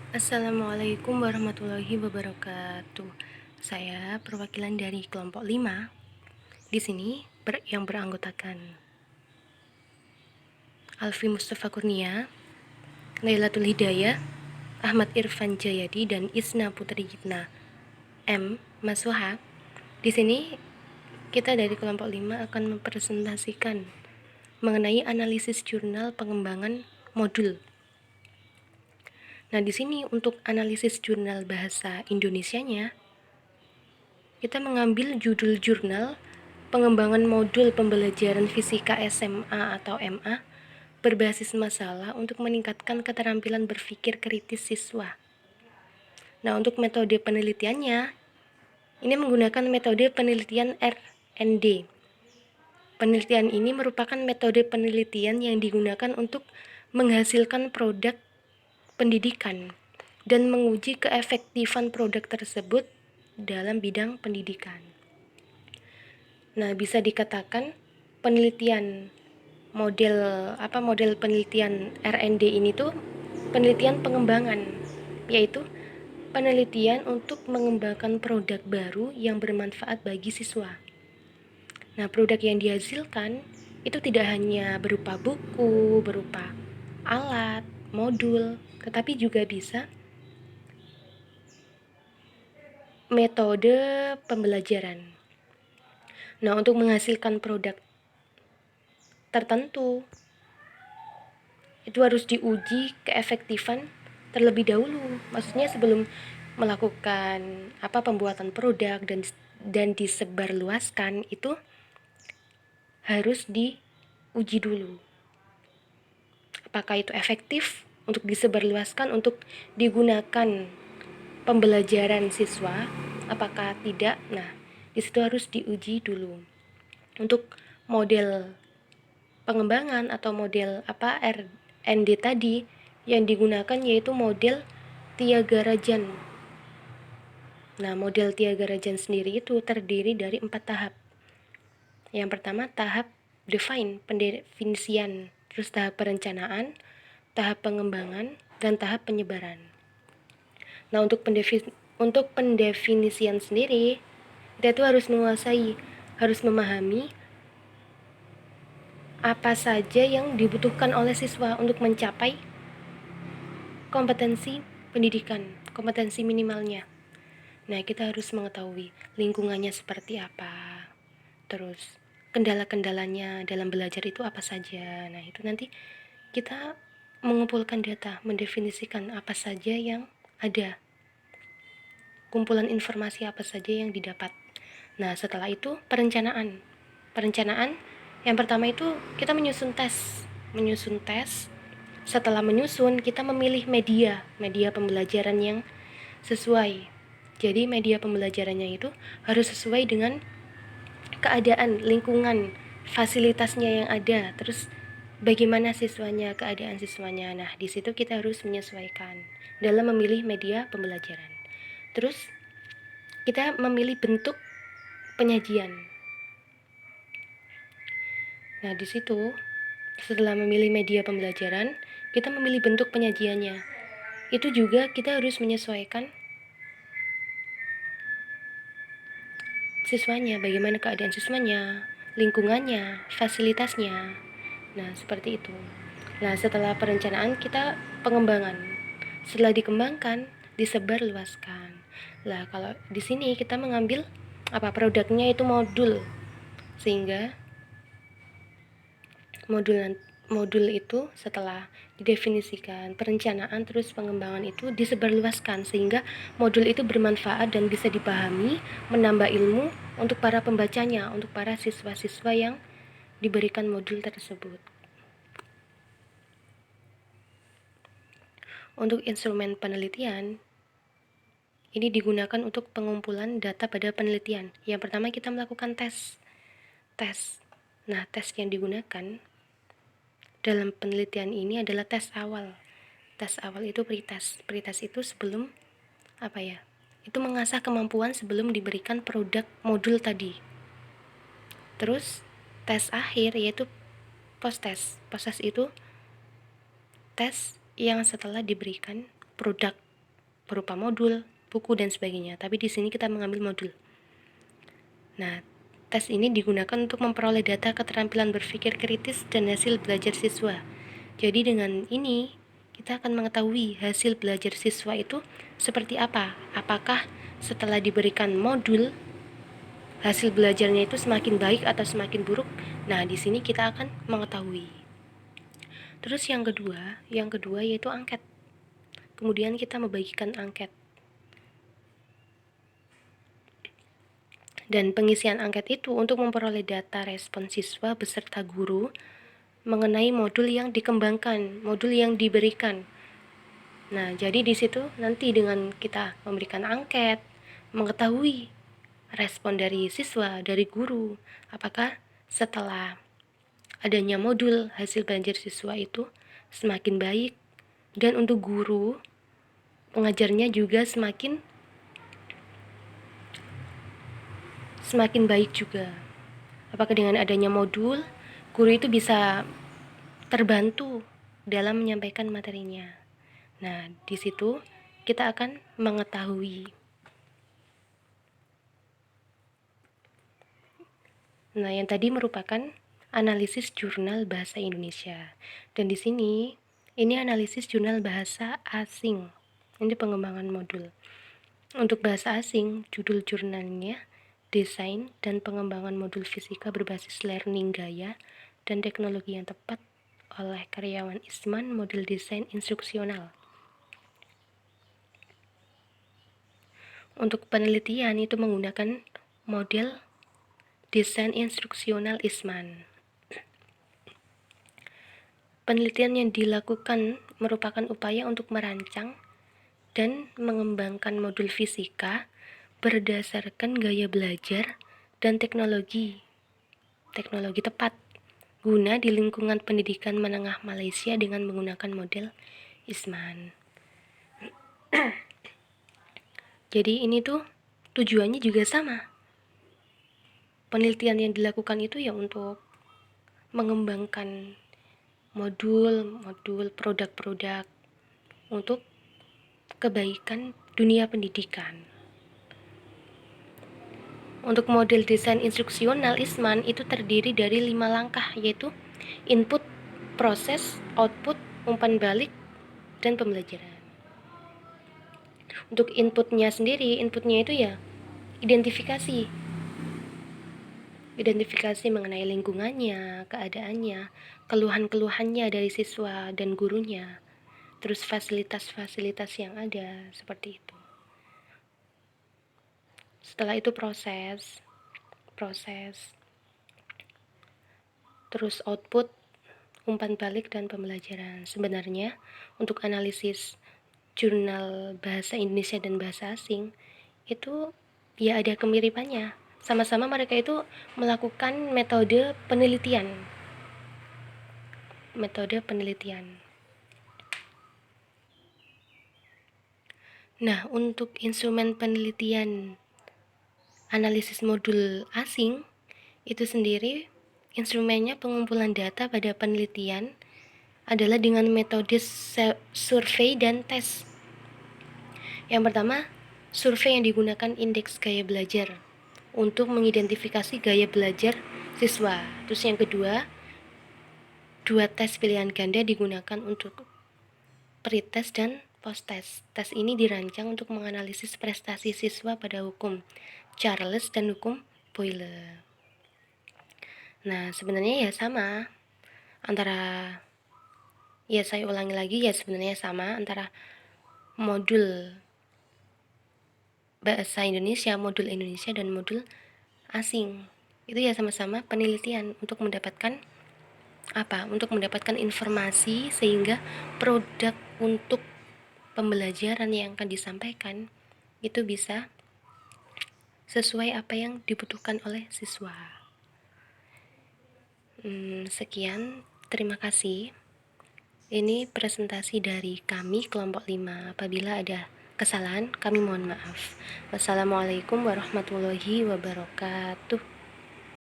Assalamualaikum warahmatullahi wabarakatuh. Saya perwakilan dari kelompok 5. Di sini yang beranggotakan Alfi Mustafa Kurnia, Lailatul Hidayah, Ahmad Irfan Jayadi, dan Isna Putri Gitna M. Masuha. Di sini kita dari kelompok 5 akan mempresentasikan mengenai analisis jurnal pengembangan modul. Nah, di sini untuk analisis jurnal bahasa Indonesianya, kita mengambil judul jurnal pengembangan modul pembelajaran fisika SMA atau MA berbasis masalah untuk meningkatkan keterampilan berpikir kritis siswa. Nah, untuk metode penelitiannya, ini menggunakan metode penelitian R&D. Penelitian ini merupakan metode penelitian yang digunakan untuk menghasilkan produk pendidikan dan menguji keefektifan produk tersebut dalam bidang pendidikan. Nah, bisa dikatakan penelitian model penelitian R&D ini tuh penelitian pengembangan, yaitu penelitian untuk mengembangkan produk baru yang bermanfaat bagi siswa. Nah, produk yang dihasilkan itu tidak hanya berupa buku, berupa alat, modul, tetapi juga bisa metode pembelajaran. Nah, untuk menghasilkan produk tertentu, itu harus diuji keefektifan terlebih dahulu. Maksudnya sebelum melakukan pembuatan produk dan disebarluaskan, itu harus diuji dulu. Apakah itu efektif untuk disebarluaskan, untuk digunakan pembelajaran siswa, apakah tidak? Nah, di situ harus diuji dulu. Untuk model pengembangan atau model R&D tadi yang digunakan yaitu model Tyagarajan. Nah, model Tyagarajan sendiri itu terdiri dari 4 tahap. Yang pertama tahap define, pendefinisian, terus tahap perencanaan, tahap pengembangan, dan tahap penyebaran. Nah, untuk pendefinisian sendiri, kita itu harus menguasai, harus memahami apa saja yang dibutuhkan oleh siswa untuk mencapai kompetensi pendidikan, kompetensi minimalnya. Nah, kita harus mengetahui lingkungannya seperti apa, terus kendala-kendalanya dalam belajar itu apa saja. Nah, itu nanti kita mengumpulkan data, mendefinisikan apa saja yang ada, kumpulan informasi apa saja yang didapat. Nah, setelah itu perencanaan yang pertama itu kita menyusun tes. Setelah menyusun, kita memilih media pembelajaran yang sesuai. Jadi media pembelajarannya itu harus sesuai dengan keadaan lingkungan, fasilitasnya yang ada, terus bagaimana siswanya, keadaan siswanya. Nah, di situ kita harus menyesuaikan dalam memilih media pembelajaran. Terus kita memilih bentuk penyajian. Nah, di situ setelah memilih media pembelajaran, kita memilih bentuk penyajiannya. Itu juga kita harus menyesuaikan siswanya, bagaimana keadaan siswanya, lingkungannya, fasilitasnya. Nah, seperti itu. Nah, setelah perencanaan kita pengembangan. Setelah dikembangkan, disebarluaskan. Lah, kalau di sini kita mengambil produknya itu modul. Sehingga modul itu setelah didefinisikan, perencanaan terus pengembangan itu disebarluaskan sehingga modul itu bermanfaat dan bisa dipahami, menambah ilmu untuk para pembacanya, untuk para siswa-siswa yang diberikan modul tersebut. Untuk instrumen penelitian, ini digunakan untuk pengumpulan data pada penelitian. Yang pertama kita melakukan tes. Nah, tes yang digunakan dalam penelitian ini adalah tes awal. Tes awal itu pretest. Pretest itu sebelum itu mengasah kemampuan sebelum diberikan produk modul tadi. Terus tes akhir yaitu post-test. Post-test itu tes yang setelah diberikan produk berupa modul, buku, dan sebagainya. Tapi di sini kita mengambil modul. Nah, tes ini digunakan untuk memperoleh data keterampilan berpikir kritis dan hasil belajar siswa. Jadi dengan ini, kita akan mengetahui hasil belajar siswa itu seperti apa. Apakah setelah diberikan modul, hasil belajarnya itu semakin baik atau semakin buruk? Nah, di sini kita akan mengetahui. Terus yang kedua yaitu angket. Kemudian kita membagikan angket. Dan pengisian angket itu untuk memperoleh data respon siswa beserta guru mengenai modul yang dikembangkan, modul yang diberikan. Nah, jadi di situ nanti dengan kita memberikan angket, mengetahui respon dari siswa, dari guru, apakah setelah adanya modul hasil belajar siswa itu semakin baik, dan untuk guru pengajarnya juga semakin baik juga. Apakah dengan adanya modul guru itu bisa terbantu dalam menyampaikan materinya. Nah, di situ kita akan mengetahui. Nah, yang tadi merupakan analisis jurnal bahasa Indonesia. Dan di sini ini analisis jurnal bahasa asing. Ini pengembangan modul. Untuk bahasa asing, judul jurnalnya desain dan pengembangan modul fisika berbasis learning gaya dan teknologi yang tepat oleh karyawan Isman, model desain instruksional. Untuk penelitian itu menggunakan model desain instruksional Isman. Penelitian yang dilakukan merupakan upaya untuk merancang dan mengembangkan modul fisika berdasarkan gaya belajar dan teknologi tepat guna di lingkungan pendidikan menengah Malaysia dengan menggunakan model Isman. Jadi ini tuh tujuannya juga sama. Penelitian yang dilakukan itu ya untuk mengembangkan modul produk-produk untuk kebaikan dunia pendidikan. Untuk model desain instruksional Isman itu terdiri dari 5 langkah, yaitu input, proses, output, umpan balik, dan pembelajaran. Untuk inputnya itu ya identifikasi mengenai lingkungannya, keadaannya, keluhan-keluhannya dari siswa dan gurunya, terus fasilitas-fasilitas yang ada, seperti itu. Setelah itu proses, terus output, umpan balik, dan pembelajaran. Sebenarnya untuk analisis jurnal bahasa Indonesia dan bahasa asing itu ya ada kemiripannya. Sama-sama mereka itu melakukan metode penelitian. Nah, untuk instrumen penelitian analisis modul asing itu sendiri, instrumennya pengumpulan data pada penelitian adalah dengan metode survei dan tes. Yang pertama, survei yang digunakan indeks gaya belajar untuk mengidentifikasi gaya belajar siswa. Terus yang kedua, 2 tes pilihan ganda digunakan untuk pretest dan post-test. Tes ini dirancang untuk menganalisis prestasi siswa pada hukum Charles dan hukum Boyle. Nah, sebenarnya ya sama antara, ya saya ulangi lagi, ya sebenarnya sama antara modul bahasa Indonesia, modul Indonesia, dan modul asing. Itu ya sama-sama penelitian untuk mendapatkan untuk mendapatkan informasi sehingga produk untuk pembelajaran yang akan disampaikan itu bisa sesuai apa yang dibutuhkan oleh siswa. Sekian, terima kasih. Ini presentasi dari kami kelompok 5. Apabila ada kesalahan, kami mohon maaf. Wassalamualaikum warahmatullahi wabarakatuh.